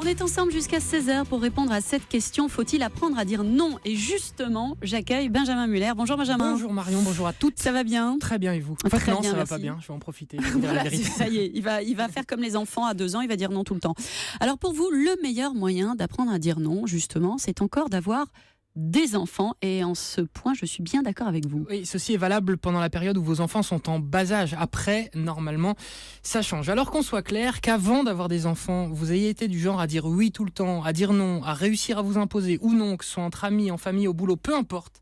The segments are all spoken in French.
On est ensemble jusqu'à 16h pour répondre à cette question. Faut-il apprendre à dire non? Et justement, j'accueille Benjamin Muller. Bonjour Benjamin. Bonjour Marion, bonjour à toutes. Ça va bien? Très bien, et vous? Très non, bien, ça va merci. pas bien, je vais en profiter. Je vais vous dire la Voilà, vérité. ça y est, il va faire comme les enfants à 2 ans, il va dire non tout le temps. Alors pour vous, le meilleur moyen d'apprendre à dire non, justement, c'est encore d'avoir des enfants. Et en ce point, je suis bien d'accord avec vous. Oui, ceci est valable pendant la période où vos enfants sont en bas âge. Après, normalement, ça change. Alors qu'on soit clair qu'avant d'avoir des enfants, vous ayez été du genre à dire oui tout le temps, à dire non, à réussir à vous imposer ou non, que ce soit entre amis, en famille, au boulot, peu importe.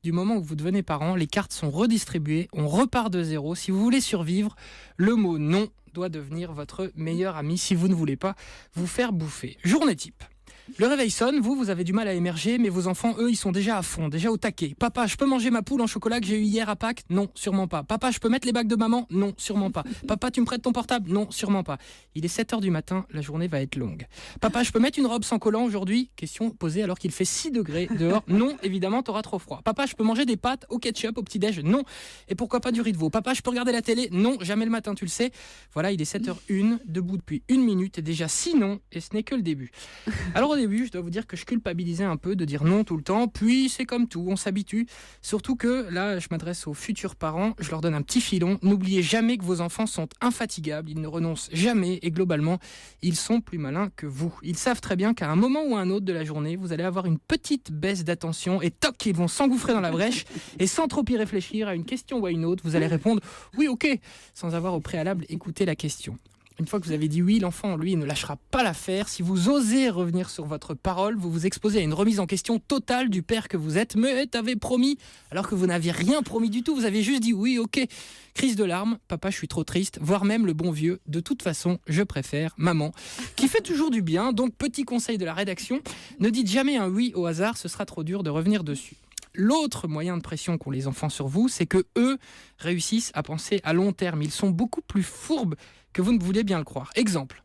Du moment où vous devenez parent, les cartes sont redistribuées, on repart de zéro. Si vous voulez survivre, le mot non doit devenir votre meilleur ami si vous ne voulez pas vous faire bouffer. Journée type. Le réveil sonne, vous avez du mal à émerger, mais vos enfants, eux, ils sont déjà à fond, déjà au taquet. Papa, je peux manger ma poule en chocolat que j'ai eu hier à Pâques? Non, sûrement pas. Papa, je peux mettre les bagues de maman? Non, sûrement pas. Papa, tu me prêtes ton portable? Non, sûrement pas. Il est 7h du matin, la journée va être longue. Papa, je peux mettre une robe sans collant aujourd'hui? Question posée alors qu'il fait 6 degrés dehors. Non, évidemment, t'auras trop froid. Papa, je peux manger des pâtes au ketchup au petit-déj? Non. Et pourquoi pas du riz de veau? Papa, je peux regarder la télé? Non, jamais le matin, tu le sais. Voilà, il est 7h01, debout depuis 1 minute, et déjà 6 non, et ce n'est que le début. Alors au début, je dois vous dire que je culpabilisais un peu de dire non tout le temps, puis c'est comme tout, on s'habitue. Surtout que là, je m'adresse aux futurs parents, je leur donne un petit filon. N'oubliez jamais que vos enfants sont infatigables, ils ne renoncent jamais et globalement, ils sont plus malins que vous. Ils savent très bien qu'à un moment ou à un autre de la journée, vous allez avoir une petite baisse d'attention et toc, ils vont s'engouffrer dans la brèche et sans trop y réfléchir à une question ou à une autre, vous allez répondre oui, ok, sans avoir au préalable écouté la question. Une fois que vous avez dit oui, l'enfant, lui, ne lâchera pas l'affaire. Si vous osez revenir sur votre parole, vous vous exposez à une remise en question totale du père que vous êtes. Mais t'avais promis, alors que vous n'aviez rien promis du tout. Vous avez juste dit oui, ok. Crise de larmes, papa, je suis trop triste, voire même le bon vieux. De toute façon, je préfère maman, qui fait toujours du bien. Donc, petit conseil de la rédaction, ne dites jamais un oui au hasard, ce sera trop dur de revenir dessus. L'autre moyen de pression qu'ont les enfants sur vous, c'est que eux réussissent à penser à long terme. Ils sont beaucoup plus fourbes que vous ne voulez bien le croire. Exemple.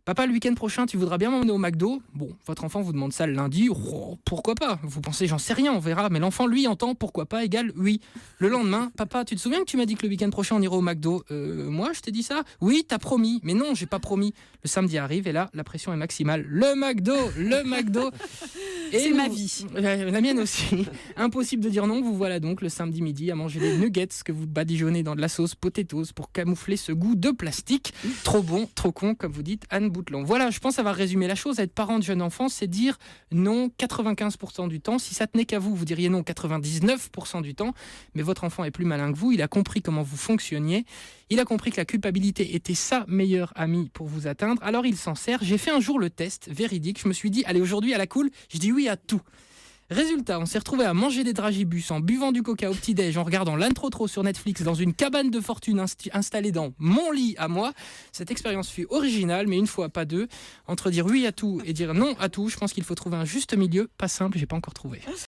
Papa, le week-end prochain, tu voudras bien m'emmener au McDo? Bon, votre enfant vous demande ça le lundi. Oh, pourquoi pas? Vous pensez, j'en sais rien, on verra. Mais l'enfant, lui, entend pourquoi pas égale oui. Le lendemain, papa, tu te souviens que tu m'as dit que le week-end prochain, on ira au McDo? Moi, je t'ai dit ça? Oui, t'as promis. Mais non, j'ai pas promis. Le samedi arrive et là, la pression est maximale. Le McDo. Et c'est ma vie. La mienne aussi. Impossible de dire non. Vous voilà donc le samedi midi à manger des nuggets que vous badigeonnez dans de la sauce potatoes pour camoufler ce goût de plastique. Trop bon, trop con, comme vous dites, Anne Boutelon. Voilà, je pense avoir résumé la chose. Être parent de jeune enfant, c'est dire non 95% du temps. Si ça tenait qu'à vous, vous diriez non 99% du temps. Mais votre enfant est plus malin que vous. Il a compris comment vous fonctionniez. Il a compris que la culpabilité était sa meilleure amie pour vous atteindre. Alors il s'en sert. J'ai fait un jour le test, véridique. Je me suis dit, allez, aujourd'hui à la cool, je dis oui à tout. Résultat, on s'est retrouvé à manger des dragibus en buvant du coca au petit-déj, en regardant l'intro sur Netflix dans une cabane de fortune installée dans mon lit à moi. Cette expérience fut originale, mais une fois, pas deux. Entre dire oui à tout et dire non à tout, je pense qu'il faut trouver un juste milieu. Pas simple, j'ai pas encore trouvé.